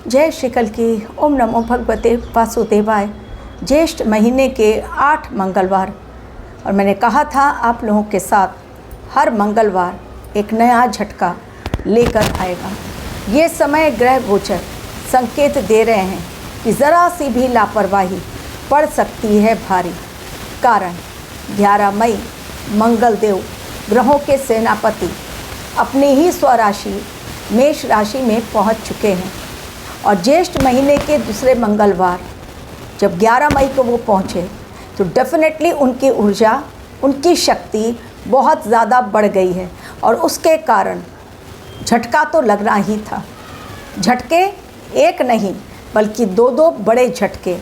जय श्री कल्कि। ओम नमो भगवते वासुदेवाय। ज्येष्ठ महीने के 8 मंगलवार, और मैंने कहा था आप लोगों के साथ हर मंगलवार एक नया झटका लेकर आएगा। ये समय ग्रह गोचर संकेत दे रहे हैं कि ज़रा सी भी लापरवाही पड़ सकती है भारी। कारण 11 मई मंगलदेव ग्रहों के सेनापति अपनी ही स्वराशि मेष राशि में पहुंच चुके हैं, और ज्येष्ठ महीने के दूसरे मंगलवार जब 11 मई को वो पहुँचे तो डेफिनेटली उनकी ऊर्जा, उनकी शक्ति बहुत ज़्यादा बढ़ गई है, और उसके कारण झटका तो लगना ही था। झटके एक नहीं बल्कि 2 बड़े झटके।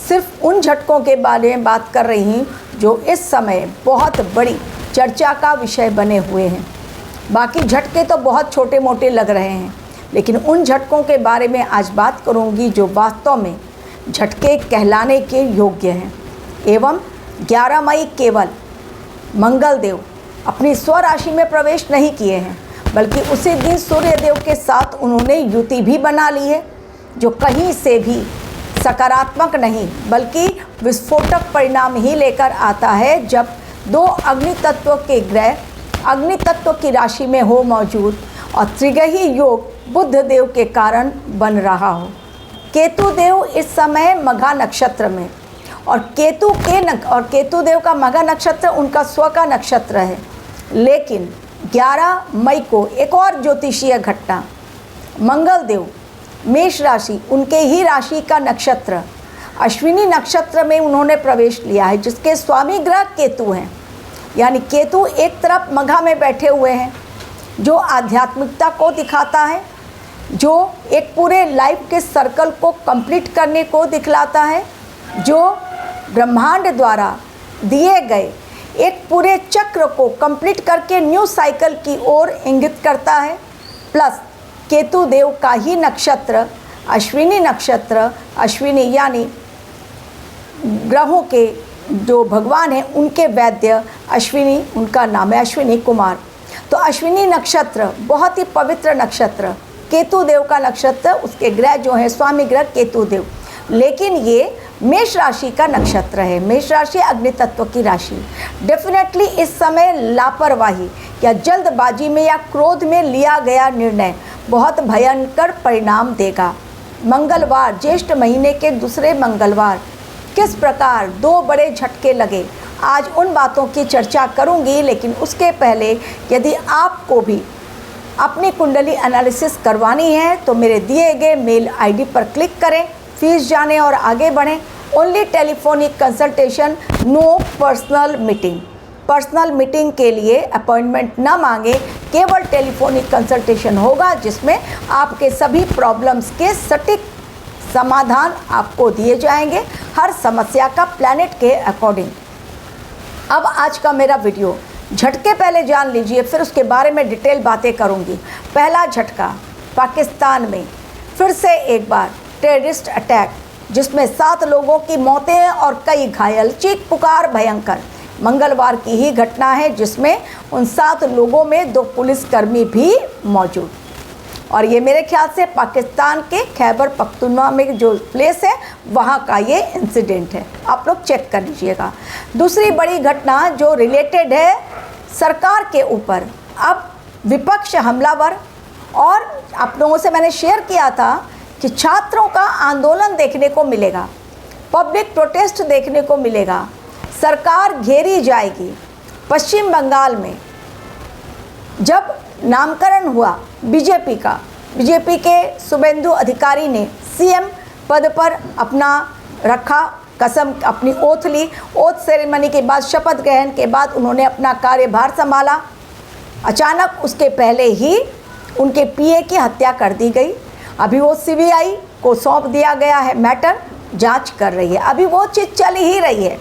सिर्फ उन झटकों के बारे में बात कर रही हूँ जो इस समय बहुत बड़ी चर्चा का विषय बने हुए हैं। बाकी झटके तो बहुत छोटे मोटे लग रहे हैं, लेकिन उन झटकों के बारे में आज बात करूंगी जो वास्तव में झटके कहलाने के योग्य हैं। एवं 11 मई केवल मंगलदेव अपनी स्वराशि में प्रवेश नहीं किए हैं, बल्कि उसी दिन सूर्यदेव के साथ उन्होंने युति भी बना ली है, जो कहीं से भी सकारात्मक नहीं बल्कि विस्फोटक परिणाम ही लेकर आता है। जब 2 अग्नि तत्व के ग्रह अग्नि तत्व की राशि में हो मौजूद, और त्रिग्रही योग बुध देव के कारण बन रहा हो। केतु देव इस समय मघा नक्षत्र में, और केतु देव का मघा नक्षत्र उनका स्व का नक्षत्र है। लेकिन 11 मई को एक और ज्योतिषीय घटना, मंगलदेव मेष राशि, उनके ही राशि का नक्षत्र अश्विनी नक्षत्र में उन्होंने प्रवेश लिया है, जिसके स्वामी ग्रह केतु हैं। यानी केतु एक तरफ मघा में बैठे हुए हैं, जो आध्यात्मिकता को दिखाता है, जो एक पूरे लाइफ के सर्कल को कंप्लीट करने को दिखलाता है, जो ब्रह्मांड द्वारा दिए गए एक पूरे चक्र को कंप्लीट करके न्यू साइकिल की ओर इंगित करता है। प्लस केतु देव का ही नक्षत्र अश्विनी नक्षत्र, अश्विनी यानी ग्रहों के जो भगवान हैं उनके वैद्य अश्विनी, उनका नाम है अश्विनी कुमार। तो अश्विनी नक्षत्र बहुत ही पवित्र नक्षत्र, केतु देव का नक्षत्र, उसके ग्रह जो हैं स्वामी ग्रह केतु देव। लेकिन ये मेष राशि का नक्षत्र है, मेष राशि अग्नि तत्व की राशि। डेफिनेटली इस समय लापरवाही या जल्दबाजी में या क्रोध में लिया गया निर्णय बहुत भयंकर परिणाम देगा। मंगलवार, ज्येष्ठ महीने के दूसरे मंगलवार किस प्रकार 2 बड़े झटके लगे, आज उन बातों की चर्चा करूंगी। लेकिन उसके पहले यदि आपको भी अपनी कुंडली एनालिसिस करवानी है तो मेरे दिए गए मेल आईडी पर क्लिक करें, फीस जाने और आगे बढ़ें। Only telephonic consultation, no personal meeting. Personal meeting के लिए अपॉइंटमेंट न मांगे, केवल टेलीफोनिक कंसल्टेशन होगा, जिसमें आपके सभी प्रॉब्लम्स के सटीक समाधान आपको दिए जाएंगे, हर समस्या का प्लैनेट के अकॉर्डिंग। अब आज का मेरा वीडियो झटके पहले जान लीजिए, फिर उसके बारे में डिटेल बातें करूंगी। पहला झटका, पाकिस्तान में फिर से एक बार टेररिस्ट अटैक, जिसमें 7 लोगों की मौतें और कई घायल, चीख पुकार भयंकर। मंगलवार की ही घटना है, जिसमें उन 7 लोगों में 2 पुलिसकर्मी भी मौजूद। और ये मेरे ख्याल से पाकिस्तान के खैबर पख्तूनख्वा में जो प्लेस है वहाँ का ये इंसिडेंट है, आप लोग चेक कर लीजिएगा। दूसरी बड़ी घटना जो रिलेटेड है सरकार के ऊपर, अब विपक्ष हमलावर, और आप लोगों से मैंने शेयर किया था कि छात्रों का आंदोलन देखने को मिलेगा, पब्लिक प्रोटेस्ट देखने को मिलेगा, सरकार घेरी जाएगी। पश्चिम बंगाल में जब नामकरण हुआ बीजेपी का, बीजेपी के शुभेंदु अधिकारी ने सीएम पद पर अपना रखा, कसम अपनी ओथ ली। ओथ सेरेमनी के बाद, शपथ ग्रहण के बाद उन्होंने अपना कार्यभार संभाला। अचानक उसके पहले ही उनके पीए की हत्या कर दी गई। अभी वो सीबीआई को सौंप दिया गया है, मैटर जांच कर रही है। अभी वो चीज़ चल ही रही है,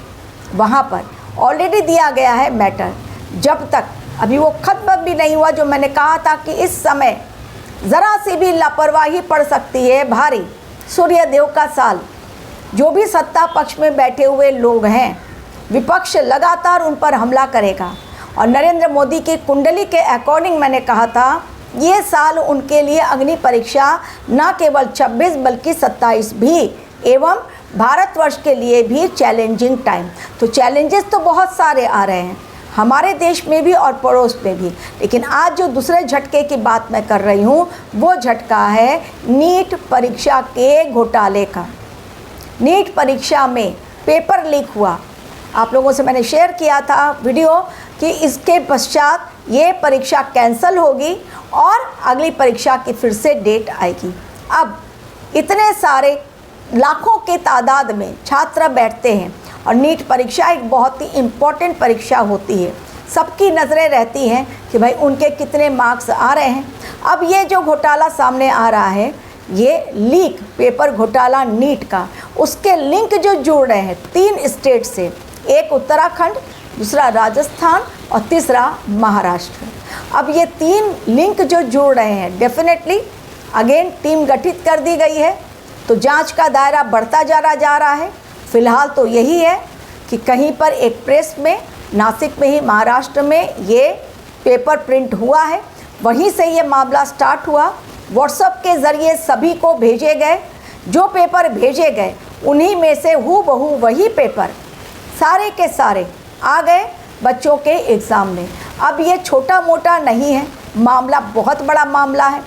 वहाँ पर ऑलरेडी दिया गया है मैटर। जब तक अभी वो खत्म भी नहीं हुआ, जो मैंने कहा था कि इस समय ज़रा सी भी लापरवाही पड़ सकती है भारी। सूर्य देव का साल, जो भी सत्ता पक्ष में बैठे हुए लोग हैं, विपक्ष लगातार उन पर हमला करेगा। और नरेंद्र मोदी की कुंडली के अकॉर्डिंग मैंने कहा था ये साल उनके लिए अग्नि परीक्षा न केवल 26 बल्कि 27 भी एवं भारतवर्ष के लिए भी चैलेंजिंग टाइम। तो चैलेंजेस तो बहुत सारे आ रहे हैं हमारे देश में भी और पड़ोस में भी, लेकिन आज जो दूसरे झटके की बात मैं कर रही हूँ वो झटका है नीट परीक्षा के घोटाले का। नीट परीक्षा में पेपर लीक हुआ, आप लोगों से मैंने शेयर किया था वीडियो कि इसके पश्चात ये परीक्षा कैंसिल होगी और अगली परीक्षा की फिर से डेट आएगी। अब इतने सारे लाखों की तादाद में छात्र बैठते हैं और नीट परीक्षा एक बहुत ही इम्पोर्टेंट परीक्षा होती है, सबकी नज़रें रहती हैं कि भाई उनके कितने मार्क्स आ रहे हैं। अब ये जो घोटाला सामने आ रहा है, ये लीक पेपर घोटाला नीट का, उसके लिंक जो जुड़ रहे हैं 3 स्टेट से, एक उत्तराखंड, दूसरा राजस्थान और तीसरा महाराष्ट्र। अब ये 3 लिंक जो जुड़ रहे हैं, डेफिनेटली अगेन टीम गठित कर दी गई है, तो जांच का दायरा बढ़ता जा रहा है। फ़िलहाल तो यही है कि कहीं पर एक प्रेस में नासिक में ही महाराष्ट्र में ये पेपर प्रिंट हुआ है, वहीं से ये मामला स्टार्ट हुआ। व्हाट्सएप के ज़रिए सभी को भेजे गए, जो पेपर भेजे गए उन्हीं में से हूबहू वही पेपर सारे के सारे आ गए बच्चों के एग्ज़ाम में। अब ये छोटा मोटा नहीं है, मामला बहुत बड़ा मामला है।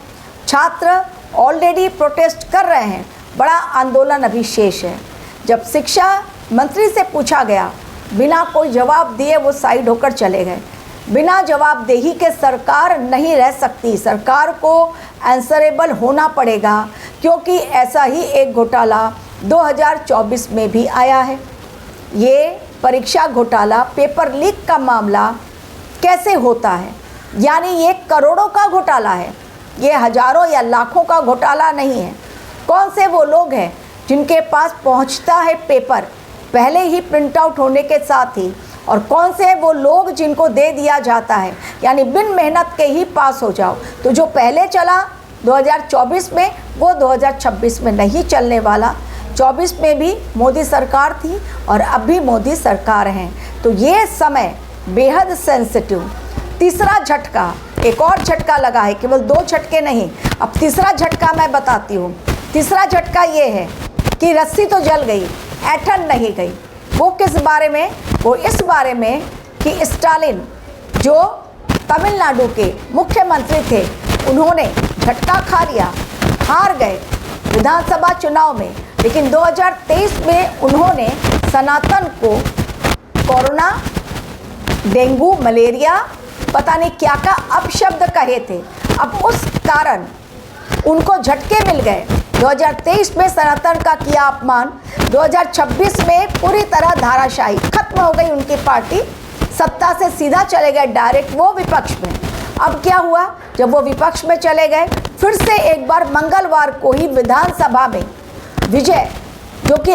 छात्र ऑलरेडी प्रोटेस्ट कर रहे हैं, बड़ा आंदोलन अभी शेष है। जब शिक्षा मंत्री से पूछा गया, बिना कोई जवाब दिए वो साइड होकर चले गए। बिना जवाबदेही के सरकार नहीं रह सकती, सरकार को आंसरेबल होना पड़ेगा, क्योंकि ऐसा ही एक घोटाला 2024 में भी आया है। ये परीक्षा घोटाला, पेपर लीक का मामला कैसे होता है, यानी ये करोड़ों का घोटाला है, ये हजारों या लाखों का घोटाला नहीं है। कौन से वो लोग हैं जिनके पास पहुंचता है पेपर पहले ही प्रिंट आउट होने के साथ ही, और कौन से वो लोग जिनको दे दिया जाता है यानी बिन मेहनत के ही पास हो जाओ। तो जो पहले चला 2024 में वो 2026 में नहीं चलने वाला। 24 में भी मोदी सरकार थी और अब भी मोदी सरकार है, तो ये समय बेहद सेंसिटिव। तीसरा झटका, एक और झटका लगा है, केवल 2 झटके नहीं, अब तीसरा झटका मैं बताती हूँ। तीसरा झटका ये है कि रस्सी तो जल गई, ऐंठन नहीं गई। वो किस बारे में? वो इस बारे में कि स्टालिन जो तमिलनाडु के मुख्यमंत्री थे, उन्होंने झटका खा लिया, हार गए विधानसभा चुनाव में, लेकिन 2023 में उन्होंने सनातन को कोरोना, डेंगू, मलेरिया, पता नहीं क्या का अपशब्द कहे थे। अब उस कारण उनको झटके मिल गए। 2023 में सनातन का किया अपमान, 2026 में पूरी तरह धाराशाही खत्म हो गई उनकी पार्टी, सत्ता से सीधा चले गए डायरेक्ट वो विपक्ष में। अब क्या हुआ, जब वो विपक्ष में चले गए, फिर से एक बार मंगलवार को ही विधानसभा में विजय, जो कि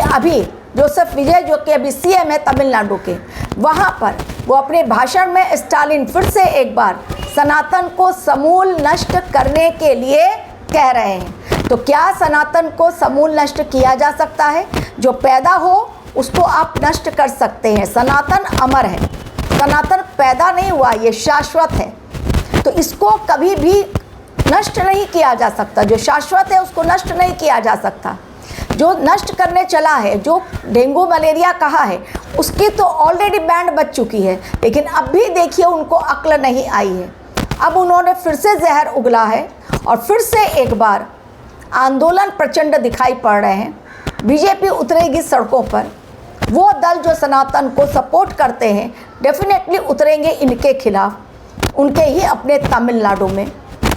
अभी सीएम है तमिलनाडु के, वहाँ पर वो अपने भाषण में स्टालिन फिर से एक बार सनातन को समूल नष्ट करने के लिए कह रहे हैं। तो क्या सनातन को समूल नष्ट किया जा सकता है? जो पैदा हो उसको आप नष्ट कर सकते हैं। सनातन अमर है, सनातन पैदा नहीं हुआ, ये शाश्वत है, तो इसको कभी भी नष्ट नहीं किया जा सकता। जो शाश्वत है उसको नष्ट नहीं किया जा सकता। जो नष्ट करने चला है, जो डेंगू मलेरिया कहा है, उसकी तो ऑलरेडी बैंड बज चुकी है, लेकिन अब भी देखिए उनको अक्ल नहीं आई है। अब उन्होंने फिर से जहर उगला है और फिर से एक बार आंदोलन प्रचंड दिखाई पड़ रहे हैं। बीजेपी उतरेगी सड़कों पर, वो दल जो सनातन को सपोर्ट करते हैं डेफिनेटली उतरेंगे इनके खिलाफ। उनके ही अपने तमिलनाडु में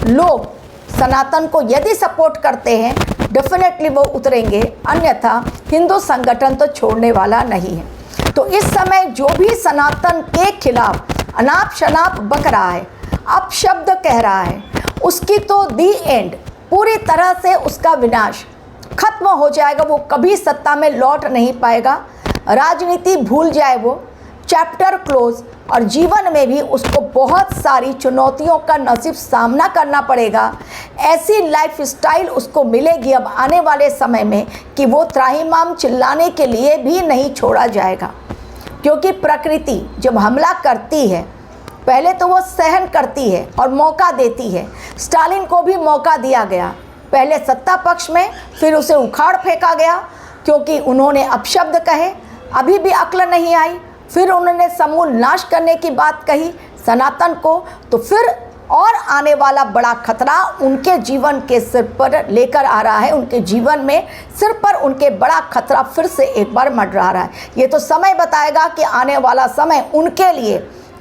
लोग सनातन को यदि सपोर्ट करते हैं डेफिनेटली वो उतरेंगे, अन्यथा हिंदू संगठन तो छोड़ने वाला नहीं है। तो इस समय जो भी सनातन के खिलाफ अनाप शनाप बक रहा है, अपशब्द कह रहा है, उसकी तो दी एंड, पूरी तरह से उसका विनाश खत्म हो जाएगा। वो कभी सत्ता में लौट नहीं पाएगा, राजनीति भूल जाए, वो चैप्टर क्लोज, और जीवन में भी उसको बहुत सारी चुनौतियों का नसीब सामना करना पड़ेगा। ऐसी लाइफ स्टाइल उसको मिलेगी अब आने वाले समय में कि वो त्राहिमाम चिल्लाने के लिए भी नहीं छोड़ा जाएगा। क्योंकि प्रकृति जब हमला करती है पहले तो वो सहन करती है और मौका देती है। स्टालिन को भी मौका दिया गया, पहले सत्ता पक्ष में, फिर उसे उखाड़ फेंका गया क्योंकि उन्होंने अपशब्द कहे, अभी भी अक्ल नहीं आई। फिर उन्होंने समूल नाश करने की बात कही सनातन को, तो फिर और आने वाला बड़ा खतरा उनके जीवन के सिर पर लेकर आ रहा है। उनके जीवन में सिर पर उनके बड़ा खतरा फिर से एक बार मंडरा रहा है। ये तो समय बताएगा कि आने वाला समय उनके लिए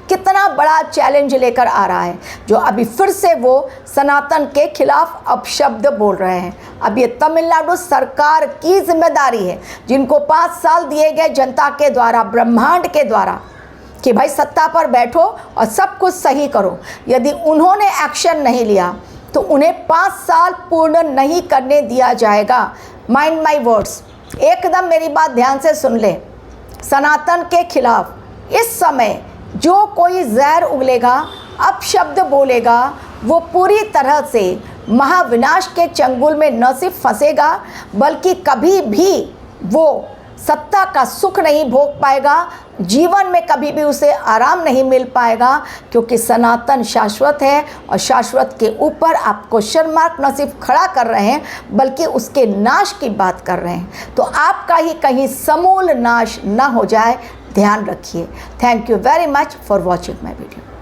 कितना बड़ा चैलेंज लेकर आ रहा है, जो अभी फिर से वो सनातन के खिलाफ अपशब्द बोल रहे हैं। अब ये तमिलनाडु सरकार की जिम्मेदारी है, जिनको 5 साल दिए गए जनता के द्वारा, ब्रह्मांड के द्वारा, कि भाई सत्ता पर बैठो और सब कुछ सही करो। यदि उन्होंने एक्शन नहीं लिया तो उन्हें 5 साल पूर्ण नहीं करने दिया जाएगा। माइंड माई वर्ड्स, एकदम मेरी बात ध्यान से सुन ले। सनातन के खिलाफ इस समय जो कोई जहर उगलेगा, अपशब्द बोलेगा, वो पूरी तरह से महाविनाश के चंगुल में न सिर्फ फंसेगा बल्कि कभी भी वो सत्ता का सुख नहीं भोग पाएगा, जीवन में कभी भी उसे आराम नहीं मिल पाएगा, क्योंकि सनातन शाश्वत है और शाश्वत के ऊपर आप क्वेश्चन मार्क न सिर्फ खड़ा कर रहे हैं बल्कि उसके नाश की बात कर रहे हैं। तो आपका ही कहीं समूल नाश न हो जाए, ध्यान रखिए। Thank you very much for watching my video.